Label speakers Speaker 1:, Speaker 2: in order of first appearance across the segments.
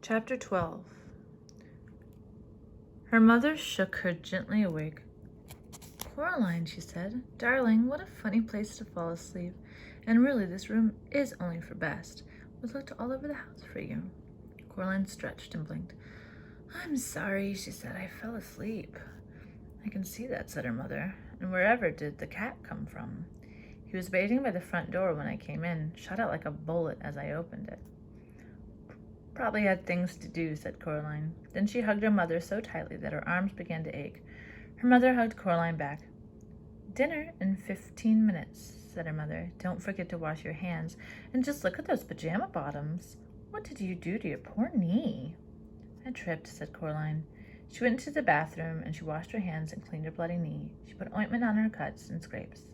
Speaker 1: Chapter 12. Her mother shook her gently awake. "Coraline," she said, "darling, what a funny place to fall asleep. And really, this room is only for best. We looked all over the house for you." Coraline stretched and blinked. "I'm sorry," she said. "I fell asleep." "I can see that," said her mother. "And wherever did the cat come from?" "He was waiting by the front door when I came in, shot out like a bullet as I opened it." "Probably had things to do," said Coraline. Then she hugged her mother so tightly that her arms began to ache. Her mother hugged Coraline back. "Dinner in 15 minutes, said her mother. "Don't forget to wash your hands. And just look at those pajama bottoms. What did you do to your poor knee?" "I tripped," said Coraline. She went into the bathroom and she washed her hands and cleaned her bloody knee. She put ointment on her cuts and scrapes.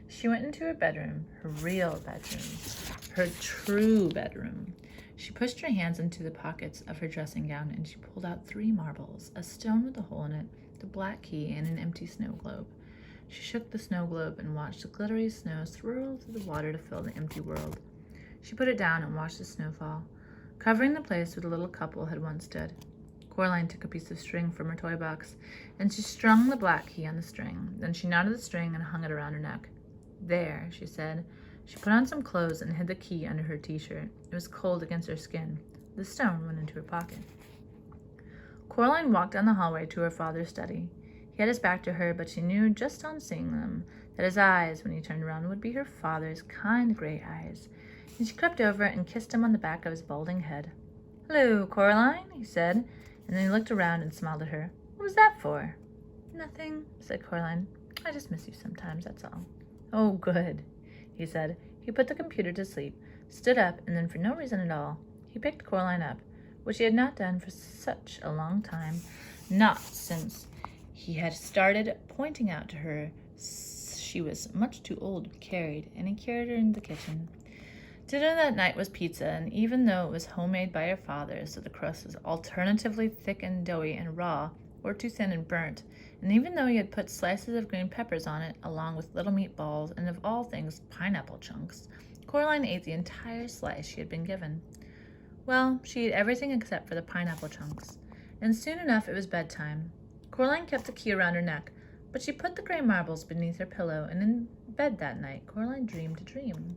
Speaker 1: She went into her bedroom, her real bedroom, her true bedroom. She pushed her hands into the pockets of her dressing gown and she pulled out 3 marbles, a stone with a hole in it, the black key, and an empty snow globe. She shook the snow globe and watched the glittery snow swirl through the water to fill the empty world. She put it down and watched the snow fall, covering the place where the little couple had once stood. Coraline took a piece of string from her toy box and she strung the black key on the string. Then she knotted the string and hung it around her neck. "There," she said. She put on some clothes and hid the key under her t-shirt. It was cold against her skin. The stone went into her pocket. Coraline walked down the hallway to her father's study. He had his back to her, but she knew just on seeing them that his eyes, when he turned around, would be her father's kind gray eyes. And she crept over and kissed him on the back of his balding head. "Hello, Coraline," he said, and then he looked around and smiled at her. "What was that for?" "Nothing," said Coraline. "I just miss you sometimes, that's all." "Oh, good," he said. He put the computer to sleep, stood up, and then for no reason at all, he picked Coraline up, which he had not done for such a long time, not since he had started pointing out to her she was much too old to be carried, and he carried her into the kitchen. Dinner that night was pizza, and even though it was homemade by her father, so the crust was alternatively thick and doughy and raw, or too thin and burnt, and even though he had put slices of green peppers on it, along with little meatballs, and of all things, pineapple chunks, Coraline ate the entire slice she had been given. Well, she ate everything except for the pineapple chunks, and soon enough it was bedtime. Coraline kept the key around her neck, but she put the gray marbles beneath her pillow, and in bed that night Coraline dreamed a dream.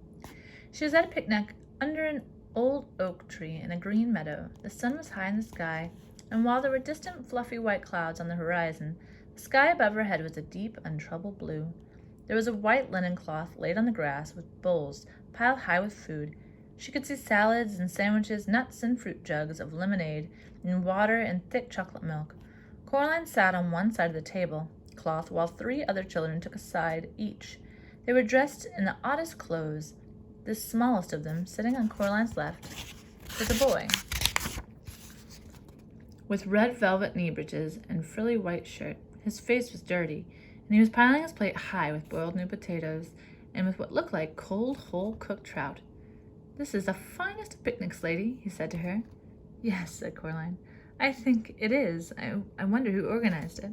Speaker 1: She was at a picnic under an old oak tree in a green meadow. The sun was high in the sky, and while there were distant fluffy white clouds on the horizon, the sky above her head was a deep, untroubled blue. There was a white linen cloth laid on the grass with bowls piled high with food. She could see salads and sandwiches, nuts and fruit jugs of lemonade, and water and thick chocolate milk. Coraline sat on one side of the table cloth while 3 other children took a side each. They were dressed in the oddest clothes. The smallest of them, sitting on Coraline's left, was a boy with red velvet knee breeches and frilly white shirt. His face was dirty, and he was piling his plate high with boiled new potatoes and with what looked like cold, whole-cooked trout. "This is the finest of picnics, lady," he said to her. "Yes," said Coraline. "I think it is. I wonder who organized it."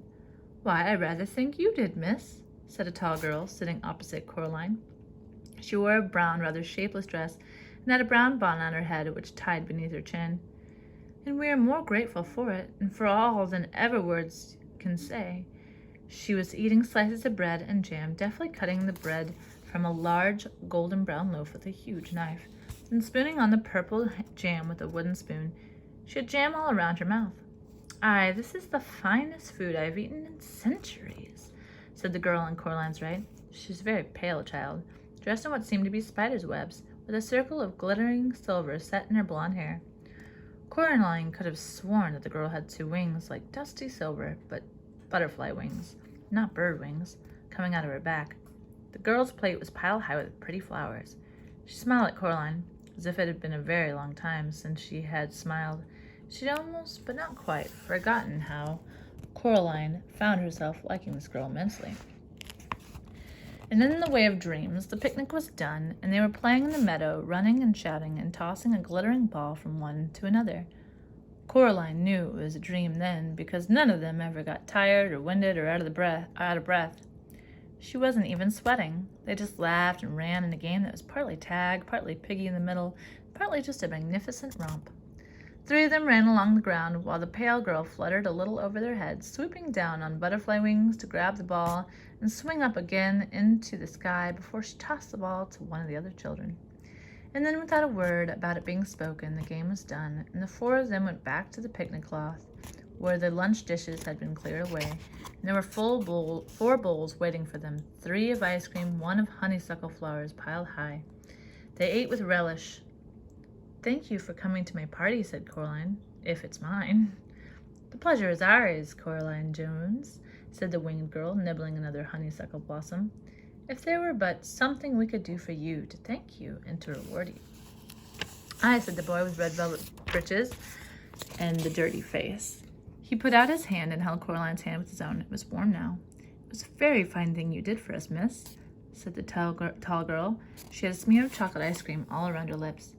Speaker 1: "Why, I rather think you did, miss," said a tall girl sitting opposite Coraline. She wore a brown, rather shapeless dress and had a brown bonnet on her head which tied beneath her chin. "And we are more grateful for it, and for all than ever words can say." She was eating slices of bread and jam, deftly cutting the bread from a large golden brown loaf with a huge knife, and spooning on the purple jam with a wooden spoon. She had jam all around her mouth. "Aye, this is the finest food I have eaten in centuries," said the girl on Coraline's right. She was a very pale child, dressed in what seemed to be spider's webs, with a circle of glittering silver set in her blonde hair. Coraline could have sworn that the girl had 2 wings, like dusty silver, but butterfly wings, not bird wings, coming out of her back. The girl's plate was piled high with pretty flowers. She smiled at Coraline, as if it had been a very long time since she had smiled. She had almost, but not quite, forgotten how Coraline found herself liking this girl immensely. And then in the way of dreams, the picnic was done, and they were playing in the meadow, running and shouting and tossing a glittering ball from one to another. Coraline knew it was a dream then, because none of them ever got tired or winded or out of breath. She wasn't even sweating. They just laughed and ran in a game that was partly tag, partly piggy in the middle, partly just a magnificent romp. Three of them ran along the ground while the pale girl fluttered a little over their heads, swooping down on butterfly wings to grab the ball and swing up again into the sky before she tossed the ball to one of the other children. And then, without a word about it being spoken, the game was done, and the four of them went back to the picnic cloth, where the lunch dishes had been cleared away, and there were four bowls waiting for them, 3 of ice cream, 1 of honeysuckle flowers piled high. They ate with relish. "Thank you for coming to my party," said Coraline, "if it's mine." "The pleasure is ours, Coraline Jones," said the winged girl, nibbling another honeysuckle blossom. "If there were but something we could do for you to thank you and to reward you." "Aye," said the boy with red velvet breeches and the dirty face. He put out his hand and held Coraline's hand with his own. It was warm now. "It was a very fine thing you did for us, miss," said the tall girl. She had a smear of chocolate ice cream all around her lips.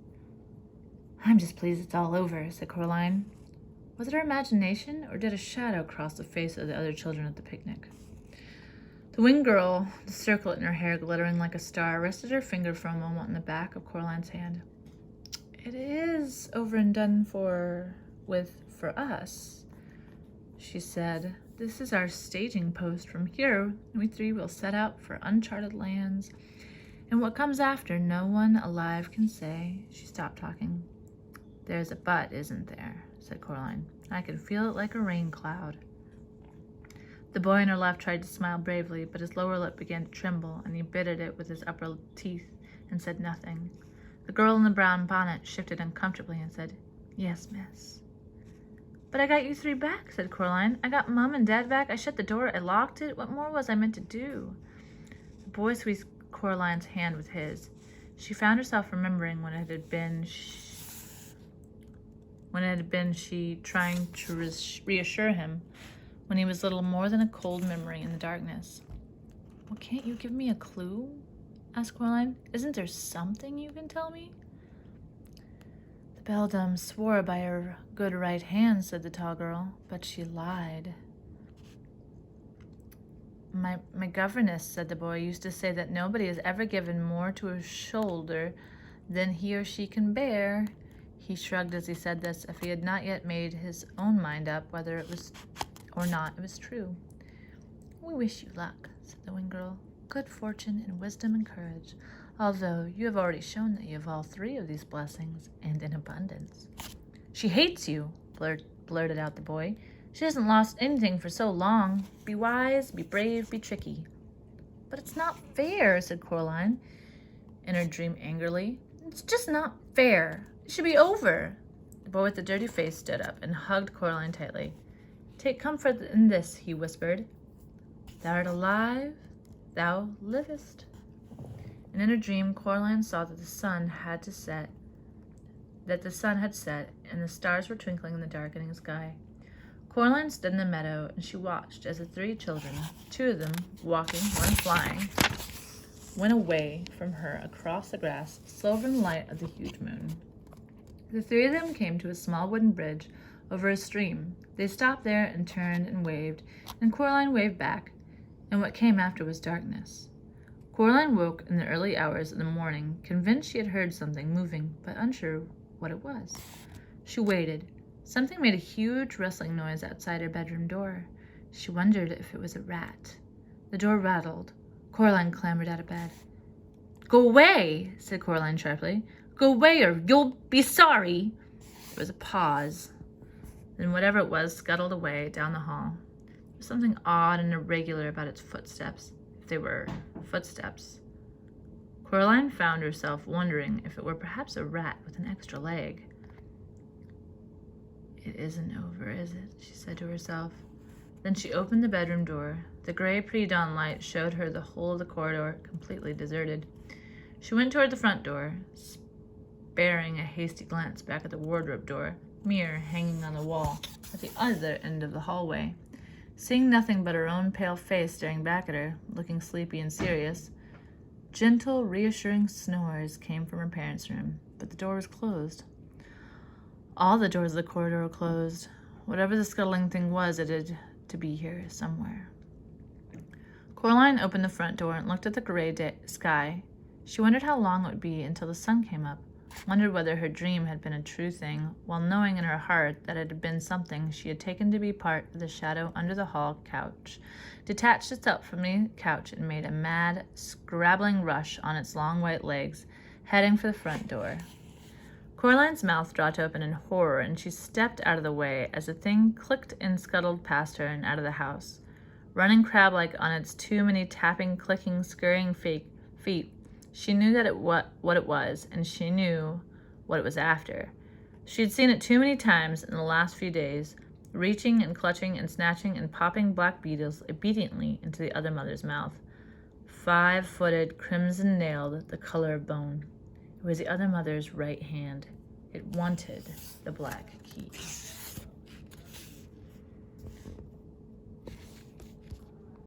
Speaker 1: "I'm just pleased it's all over," said Coraline. Was it her imagination, or did a shadow cross the face of the other children at the picnic? The winged girl, the circlet in her hair glittering like a star, rested her finger for a moment on the back of Coraline's hand. "It is over and done for us," she said. "This is our staging post. From here, we 3 will set out for uncharted lands, and what comes after, no one alive can say." She stopped talking. "There's a but, isn't there?" said Coraline. "I can feel it like a rain cloud." The boy on her left tried to smile bravely, but his lower lip began to tremble, and he bit at it with his upper teeth and said nothing. The girl in the brown bonnet shifted uncomfortably and said, "Yes, miss." "But I got you 3 back," said Coraline. "I got Mom and Dad back. I shut the door. I locked it. What more was I meant to do?" The boy squeezed Coraline's hand with his. She found herself remembering when it had been she trying to reassure him when he was little more than a cold memory in the darkness. "Well, can't you give me a clue?" asked Coraline. "Isn't there something you can tell me?" "The beldam swore by her good right hand," said the tall girl, "but she lied." My governess," said the boy, "used to say that nobody has ever given more to a shoulder than he or she can bear." He shrugged as he said this, if he had not yet made his own mind up whether it was or not it was true. "We wish you luck," said the winged girl. "Good fortune and wisdom and courage, although you have already shown that you have all 3 of these blessings, and in abundance." "She hates you," blurted out the boy. "She hasn't lost anything for so long. Be wise, be brave, be tricky." "But it's not fair," said Coraline in her dream angrily. "It's just not fair. It should be over." The boy with the dirty face stood up and hugged Coraline tightly. "Take comfort in this," he whispered. "Thou art alive, thou livest." And in her dream, Coraline saw that the sun had set, and the stars were twinkling in the darkening sky. Coraline stood in the meadow, and she watched as the 3 children, 2 of them walking, 1 flying, went away from her across the grass, silver in the light of the huge moon. The 3 of them came to a small wooden bridge over a stream. They stopped there and turned and waved, and Coraline waved back, and what came after was darkness. Coraline woke in the early hours of the morning, convinced she had heard something moving, but unsure what it was. She waited. Something made a huge rustling noise outside her bedroom door. She wondered if it was a rat. The door rattled. Coraline clambered out of bed. "Go away," said Coraline sharply. "Go away or you'll be sorry." There was a pause. Then whatever it was scuttled away down the hall. There was something odd and irregular about its footsteps, if they were footsteps. Coraline found herself wondering if it were perhaps a rat with an extra leg. "It isn't over, is it?" she said to herself. Then she opened the bedroom door. The gray pre-dawn light showed her the whole of the corridor, completely deserted. She went toward the front door, sparing a hasty glance back at the wardrobe door, mirror hanging on the wall at the other end of the hallway. Seeing nothing but her own pale face staring back at her, looking sleepy and serious, gentle, reassuring snores came from her parents' room, but the door was closed. All the doors of the corridor were closed. Whatever the scuttling thing was, it had to be here somewhere. Coraline opened the front door and looked at the gray sky. She wondered how long it would be until the sun came up. wondered whether her dream had been a true thing, while knowing in her heart that it had been something she had taken to be part of the shadow under the hall couch, detached itself from the couch and made a mad, scrabbling rush on its long white legs, heading for the front door. Coraline's mouth dropped open in horror, and she stepped out of the way as the thing clicked and scuttled past her and out of the house. Running crab-like on its too many tapping, clicking, scurrying feet, she knew that what it was, and she knew what it was after. She had seen it too many times in the last few days, reaching and clutching and snatching and popping black beetles obediently into the other mother's mouth. 5-footed, crimson-nailed, the color of bone. It was the other mother's right hand. It wanted the black key.